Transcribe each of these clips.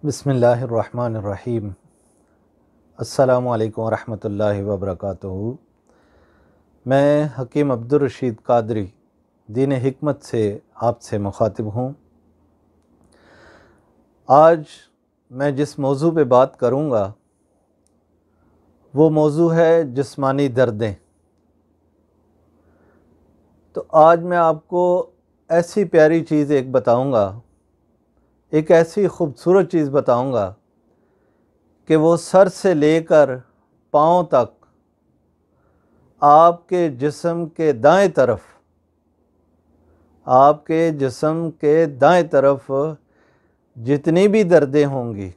बिस्मिल्लाहिर्रहमानिर्रहीम। अस्सलामु अलैकुम वरहमतुल्लाहि वबरकातुहू। मैं हकीम अब्दुर रशीद कादरी दीन हिकमत से आपसे मुखातिब हूँ। आज मैं जिस मौजू पे बात करूँगा वो मौजू है जिस्मानी दर्दें। तो आज मैं आपको ऐसी प्यारी चीज़ एक बताऊँगा, एक ऐसी ख़ूबसूरत चीज़ बताऊँगा कि वो सर से लेकर पाँव तक आपके जिस्म के दाएं तरफ, आपके जिस्म के दाएं तरफ जितनी भी दर्दें होंगी,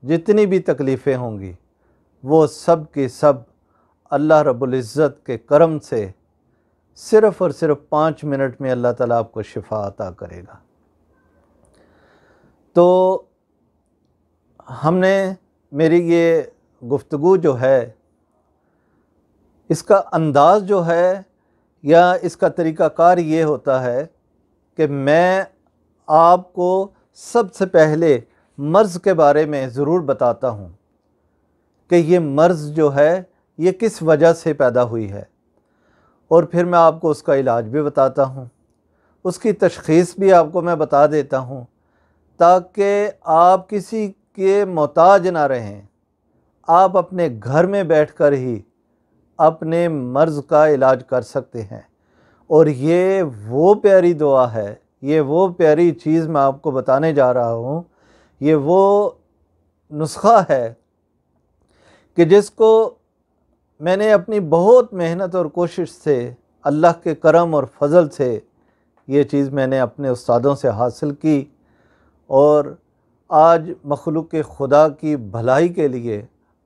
जितनी भी तकलीफ़ें होंगी, वो सब की सब अल्लाह रब्बुल इज़्ज़त के करम से सिर्फ़ और सिर्फ 5 मिनट में अल्लाह ताला आपको शिफा अता करेगा। तो मेरी ये गुफ्तगू जो है, इसका अंदाज़ जो है या इसका तरीक़ाकार ये होता है कि मैं आपको सबसे पहले मर्ज़ के बारे में ज़रूर बताता हूँ कि ये मर्ज़ जो है ये किस वजह से पैदा हुई है, और फिर मैं आपको उसका इलाज भी बताता हूँ, उसकी तशख़ीस भी आपको मैं बता देता हूँ, ताकि आप किसी के मोहताज ना रहें। आप अपने घर में बैठकर ही अपने मर्ज़ का इलाज कर सकते हैं। और ये वो प्यारी दुआ है, ये वो प्यारी चीज़ मैं आपको बताने जा रहा हूँ, ये वो नुस्ख़ा है कि जिसको मैंने अपनी बहुत मेहनत और कोशिश से, अल्लाह के करम और फज़ल से ये चीज़ मैंने अपने उस्तादों से हासिल की, और आज मखलूक़ खुदा की भलाई के लिए,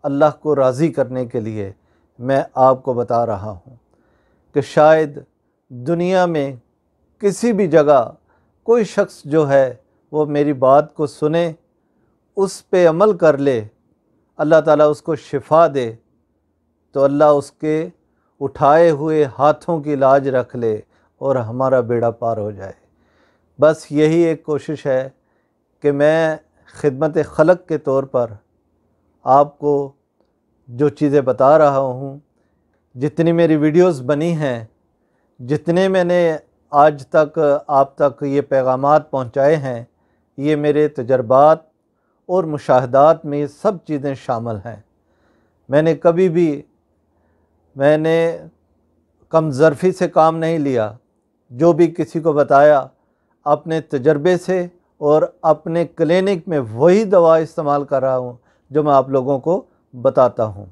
अल्लाह को राज़ी करने के लिए मैं आपको बता रहा हूँ कि शायद दुनिया में किसी भी जगह कोई शख्स जो है वो मेरी बात को सुने, उस पे अमल कर ले, अल्लाह ताला उसको शिफा दे, तो अल्लाह उसके उठाए हुए हाथों की लाज रख ले और हमारा बेड़ा पार हो जाए। बस यही एक कोशिश है कि मैं खिदमत खलक के तौर पर आपको जो चीज़ें बता रहा हूँ, जितनी मेरी वीडियोस बनी हैं, जितने मैंने आज तक आप तक ये पैगामात पहुँचाए हैं, ये मेरे तजर्बात और मुशाहदात में ये सब चीज़ें शामिल हैं। मैंने कभी भी कमज़रफ़ी से काम नहीं लिया। जो भी किसी को बताया अपने तजर्बे से और अपने क्लिनिक में वही दवा इस्तेमाल कर रहा हूँ जो मैं आप लोगों को बताता हूँ।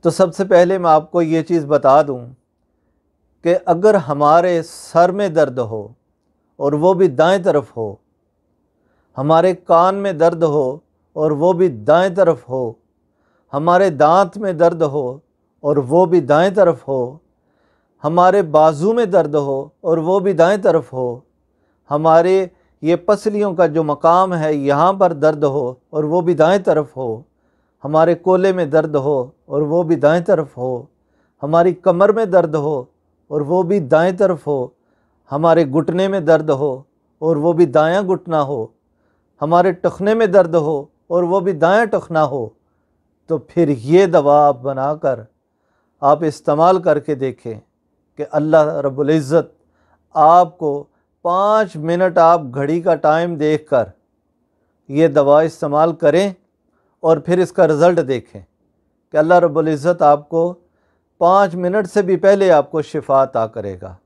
तो सबसे पहले मैं आपको ये चीज़ बता दूँ कि अगर हमारे सर में दर्द हो और वो भी दाएं तरफ हो, हमारे कान में दर्द हो और वो भी दाएं तरफ हो, हमारे दांत में दर्द हो और वो भी दाएं तरफ हो, हमारे बाजू में दर्द हो और वो भी दाएं तरफ हो, हमारे ये पसलियों का जो मकाम है यहाँ पर दर्द हो और वो भी दाएं तरफ हो, हमारे कोले में दर्द हो और वो भी दाएं तरफ हो, हमारी कमर में दर्द हो और वो भी दाएं तरफ हो, हमारे घुटने में दर्द हो और वो भी दायां घुटना हो, हमारे टखने में दर्द हो और वो भी दायां टखना हो, तो फिर ये दवा आप बनाकर आप इस्तेमाल करके देखें कि अल्लाह रब्बुल इज़्ज़त आपको 5 मिनट आप घड़ी का टाइम देखकर ये दवा इस्तेमाल करें और फिर इसका रिज़ल्ट देखें कि अल्लाह रब्बुल इज़्ज़त आपको 5 मिनट से भी पहले आपको शिफा अता करेगा।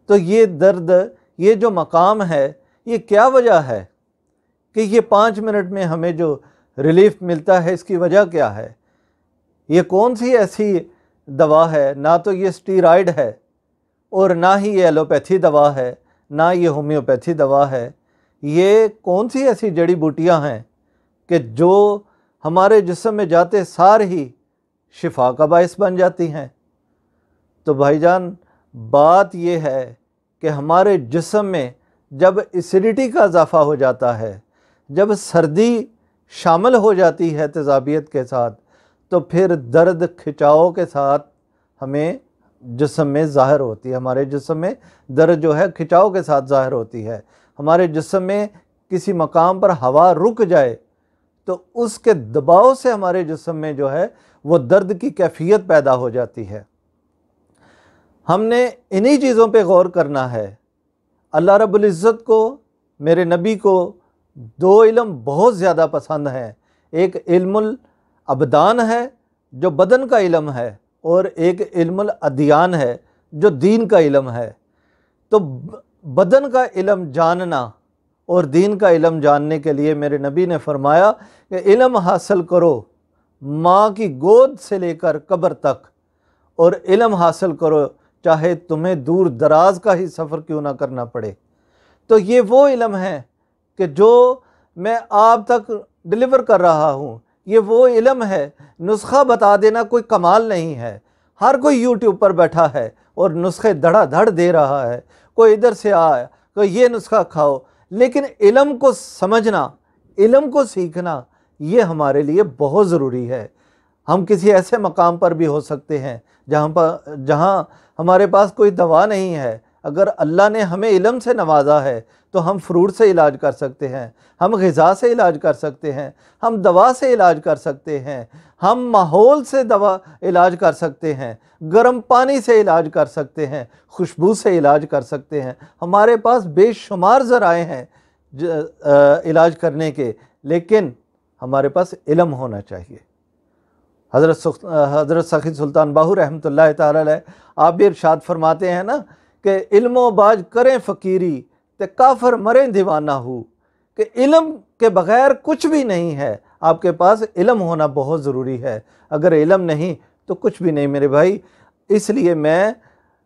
तो ये दर्द, ये जो मकाम है, ये क्या वजह है कि ये 5 मिनट में हमें जो रिलीफ़ मिलता है, इसकी वजह क्या है? ये कौन सी ऐसी दवा है? ना तो ये स्टीरॉयड है और ना ही ये एलोपैथी दवा है, ना ये होम्योपैथी दवा है। ये कौन सी ऐसी जड़ी बूटियाँ हैं कि जो हमारे जिस्म में जाते सार ही शिफा का बायस बन जाती हैं? तो भाईजान, बात ये है कि हमारे जिस्म में जब एसिडिटी का इजाफ़ा हो जाता है, जब सर्दी शामिल हो जाती है तेज़ाबियत के साथ, तो फिर दर्द खिंचाव के साथ हमें जिस्म में ज़ाहिर होती है। हमारे जिस्म में दर्द जो है खिंचाव के साथ ज़ाहिर होती है। हमारे जिस्म में किसी मकाम पर हवा रुक जाए तो उसके दबाव से हमारे जिस्म में जो है वो दर्द की कैफियत पैदा हो जाती है। हमने इन्हीं चीज़ों पे गौर करना है। अल्लाह रब्बुल इज़्ज़त को, मेरे नबी को दो इल्म बहुत ज़्यादा पसंद हैं। एक इल्मुल अबदान है जो बदन का इल्म है, और एक इल्मुल अदियान है जो दीन का इल्म है। तो बदन का इल्म जानना और दीन का इल्म जानने के लिए मेरे नबी ने फरमाया कि इल्म हासिल करो माँ की गोद से लेकर कब्र तक, और इल्म हासिल करो चाहे तुम्हें दूर दराज का ही सफ़र क्यों ना करना पड़े। तो ये वो इल्म है कि जो मैं आप तक डिलीवर कर रहा हूँ, ये वो इल्म है। नुस्खा बता देना कोई कमाल नहीं है। हर कोई यूट्यूब पर बैठा है और नुस्खे धड़ाधड़ दे रहा है, कोई इधर से आया, कोई ये नुस्खा खाओ, लेकिन इल्म को समझना, इल्म को सीखना, ये हमारे लिए बहुत ज़रूरी है। हम किसी ऐसे मकाम पर भी हो सकते हैं जहाँ हमारे पास कोई दवा नहीं है। अगर अल्लाह ने हमें इल्म से नवाजा है तो हम फ्रूट से इलाज कर सकते हैं, हम ग़िज़ा से इलाज कर सकते हैं, हम दवा से इलाज कर सकते हैं, हम माहौल से दवा इलाज कर सकते हैं, गर्म पानी से इलाज कर सकते हैं, खुशबू से इलाज कर सकते हैं। हमारे पास बेशुमार ज़राए हैं इलाज करने के, लेकिन हमारे पास इल्म होना चाहिए। हज़रत सखी सुल्तान बाहू रहमतुल्लाह ताला अलैह आप भी इरशाद फरमाते हैं ना कि इल्मो बाज करें फ़कीरी ते काफ़र मरें दीवाना हूँ, कि इल्म के बग़ैर कुछ भी नहीं है। आपके पास इल्म होना बहुत ज़रूरी है। अगर इल्म नहीं तो कुछ भी नहीं मेरे भाई। इसलिए मैं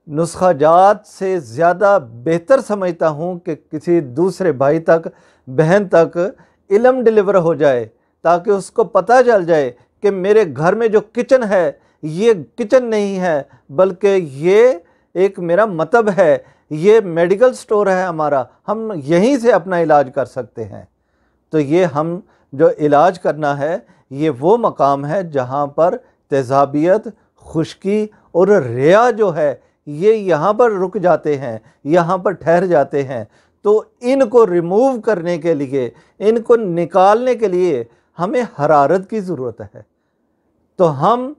नुस्खा जात से ज़्यादा बेहतर समझता हूँ कि किसी दूसरे भाई तक, बहन तक इल्म डिलीवर हो जाए, ताकि उसको पता चल जाए कि मेरे घर में जो किचन है ये किचन नहीं है, बल्कि ये एक मेरा मतलब है, ये मेडिकल स्टोर है हमारा, हम यहीं से अपना इलाज कर सकते हैं। तो ये हम जो इलाज करना है, ये वो मकाम है जहाँ पर तेज़ाबियत, खुश्की और रिया जो है ये यहाँ पर रुक जाते हैं, यहाँ पर ठहर जाते हैं। तो इनको रिमूव करने के लिए, इनको निकालने के लिए हमें हरारत की ज़रूरत है। तो हम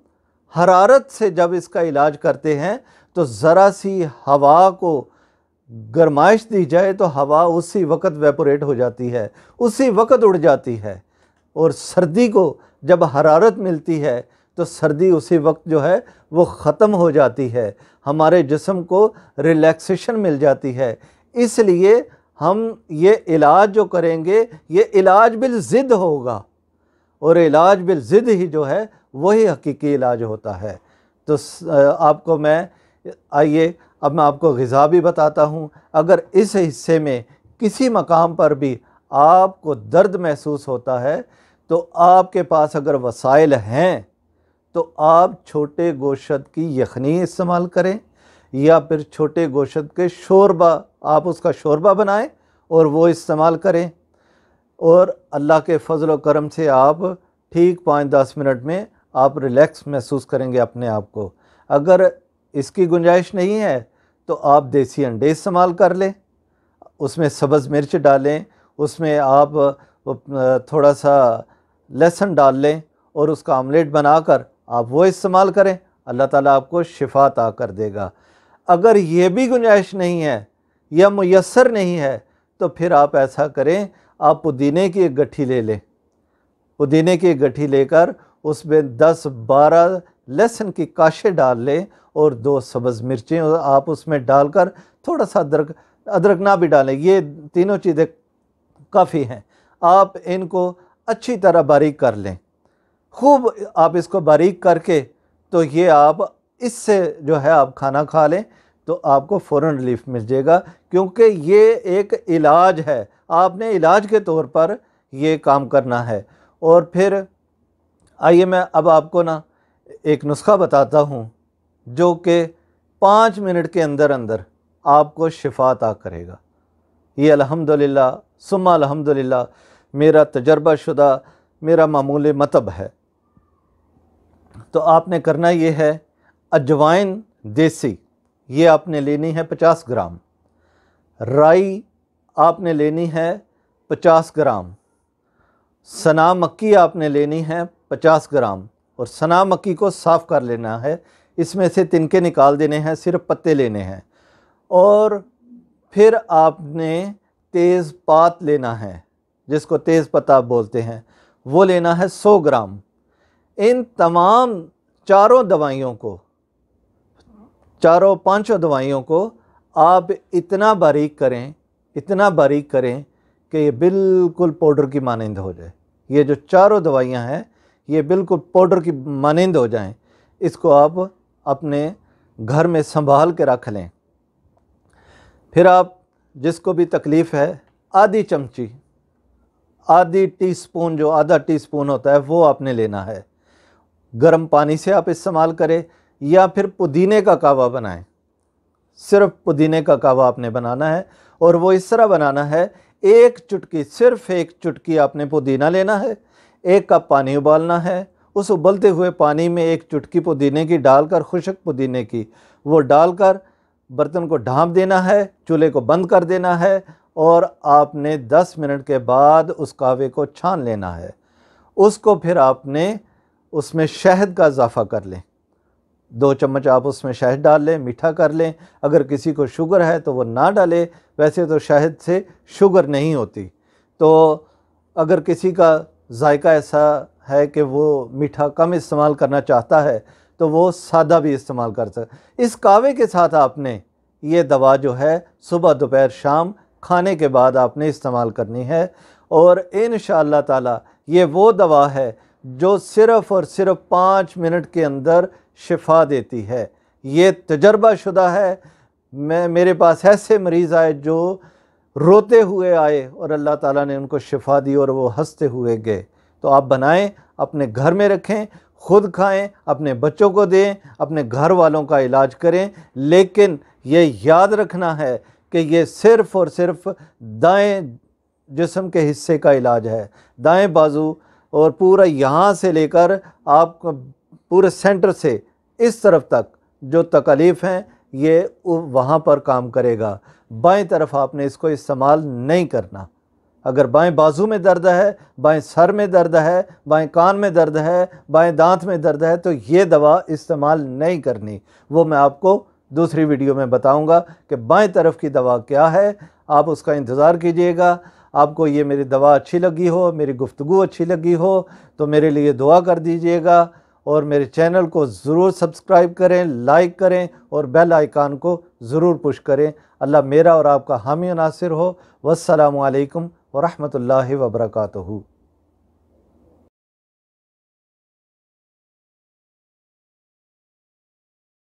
हरारत से जब इसका इलाज करते हैं तो ज़रा सी हवा को गरमाइश दी जाए तो हवा उसी वक्त वेपोरेट हो जाती है, उसी वक्त उड़ जाती है। और सर्दी को जब हरारत मिलती है तो सर्दी उसी वक्त जो है वो ख़त्म हो जाती है, हमारे जिस्म को रिलैक्सेशन मिल जाती है। इसलिए हम ये इलाज जो करेंगे ये इलाज बिल ज़िद होगा, और इलाज बिल ज़िद ही जो है वही हकीकी इलाज होता है। तो आपको मैं, आइए अब मैं आपको ग़िज़ा भी बताता हूँ। अगर इस हिस्से में किसी मकाम पर भी आपको दर्द महसूस होता है तो आपके पास अगर वसाइल हैं तो आप छोटे गोश्त की यखनी इस्तेमाल करें, या फिर छोटे गोश्त के शोरबा, आप उसका शोरबा बनाएं और वो इस्तेमाल करें, और अल्लाह के फ़ज़ल व करम से आप ठीक 5-10 मिनट में आप रिलैक्स महसूस करेंगे अपने आप को। अगर इसकी गुंजाइश नहीं है तो आप देसी अंडे इस्तेमाल कर लें, उसमें सब्ज़ मिर्च डालें, उसमें आप थोड़ा सा लहसुन डाल लें और उसका आमलेट बनाकर आप वो इस्तेमाल करें। अल्लाह ताला आपको शिफा अता कर देगा। अगर ये भी गुंजाइश नहीं है या मुयस्सर नहीं है तो फिर आप ऐसा करें, आप पुदीने की एक गट्ठी ले लें, पुदीने की एक गट्ठी लेकर उसमें 10-12 लहसुन की काशे डाल लें और 2 सब्ज़ मिर्चें आप उसमें डालकर थोड़ा सा अदरक ना भी डालें, ये तीनों चीज़ें काफ़ी हैं। आप इनको अच्छी तरह बारीक कर लें, खूब आप इसको बारीक करके, तो ये आप इससे जो है आप खाना खा लें तो आपको फ़ौरन रिलीफ मिल जाएगा, क्योंकि ये एक इलाज है। आपने इलाज के तौर पर ये काम करना है। और फिर आइए मैं अब आपको ना एक नुस्खा बताता हूँ जो कि 5 मिनट के अंदर अंदर आपको शिफा अता करेगा। ये अल्हम्दुलिल्लाह सुम्मा अल्हम्दुलिल्लाह मेरा तजर्बा शुदा, मेरा मामूली मतलब है। तो आपने करना ये है, अजवाइन देसी ये आपने लेनी है 50 ग्राम, राई आपने लेनी है 50 ग्राम। सना मक्की आपने लेनी है 50 ग्राम, और सना मक्की को साफ़ कर लेना है, इसमें से तिनके निकाल देने हैं, सिर्फ पत्ते लेने हैं। और फिर आपने तेज़पात लेना है, जिसको तेज़ पत्ता बोलते हैं, वो लेना है 100 ग्राम। इन तमाम चारों दवाइयों को, चारों पांचों दवाइयों को आप इतना बारीक करें, इतना बारीक करें कि ये बिल्कुल पाउडर की मानंद हो जाए। ये जो चारों दवाइयाँ हैं ये बिल्कुल पाउडर की मानंद हो जाएं। इसको आप अपने घर में संभाल के रख लें। फिर आप जिसको भी तकलीफ़ है, आधी चमची, आधी टीस्पून, जो आधा टीस्पून होता है वो आपने लेना है। गर्म पानी से आप इस्तेमाल करें या फिर पुदीने का कावा बनाएं। सिर्फ पुदीने का कावा आपने बनाना है, और वो इस तरह बनाना है, एक चुटकी, सिर्फ एक चुटकी आपने पुदीना लेना है, 1 कप पानी उबालना है, उस उबलते हुए पानी में 1 चुटकी पुदीने की डालकर, खुश्क पुदीने की, वो डालकर बर्तन को ढाँप देना है, चूल्हे को बंद कर देना है, और आपने 10 मिनट के बाद उस कावे को छान लेना है। उसको फिर आपने उसमें शहद का इजाफ़ा कर लें, 2 चम्मच आप उसमें शहद डाल लें, मीठा कर लें। अगर किसी को शुगर है तो वो ना डाले, वैसे तो शहद से शुगर नहीं होती। तो अगर किसी का जायका ऐसा है कि वो मीठा कम इस्तेमाल करना चाहता है तो वो सादा भी इस्तेमाल कर सकते। इस कावे के साथ आपने ये दवा जो है सुबह दोपहर शाम खाने के बाद आपने इस्तेमाल करनी है, और इंशाअल्लाह ताला ये वो दवा है जो सिर्फ़ और सिर्फ 5 मिनट के अंदर शिफा देती है। ये तजर्बा शुदा है। मेरे पास ऐसे मरीज़ आए जो रोते हुए आए और अल्लाह ताला ने उनको शिफा दी और वो हंसते हुए गए। तो आप बनाएं, अपने घर में रखें, खुद खाएं, अपने बच्चों को दें, अपने घर वालों का इलाज करें। लेकिन ये याद रखना है कि ये सिर्फ़ और सिर्फ दाएं जिस्म के हिस्से का इलाज है। दाएं बाजू और पूरा यहाँ से लेकर आप पूरे सेंटर से इस तरफ तक जो तकलीफ़ हैं ये वहाँ पर काम करेगा। बाएं तरफ आपने इसको इस्तेमाल नहीं करना। अगर बाएं बाजू में दर्द है, बाएं सर में दर्द है, बाएं कान में दर्द है, बाएं दांत में दर्द है, तो ये दवा इस्तेमाल नहीं करनी। वो मैं आपको दूसरी वीडियो में बताऊंगा कि बाएं तरफ की दवा क्या है। आप उसका इंतज़ार कीजिएगा। आपको ये मेरी दवा अच्छी लगी हो, मेरी गुफ्तगू अच्छी लगी हो तो मेरे लिए दुआ कर दीजिएगा, और मेरे चैनल को ज़रूर सब्सक्राइब करें, लाइक करें और बेल आइकान को ज़रूर पुश करें। अल्लाह मेरा और आपका हामी नासिर हो। वस्सलामु अलैकुम वरहमतुल्लाहि वबरकातुहू।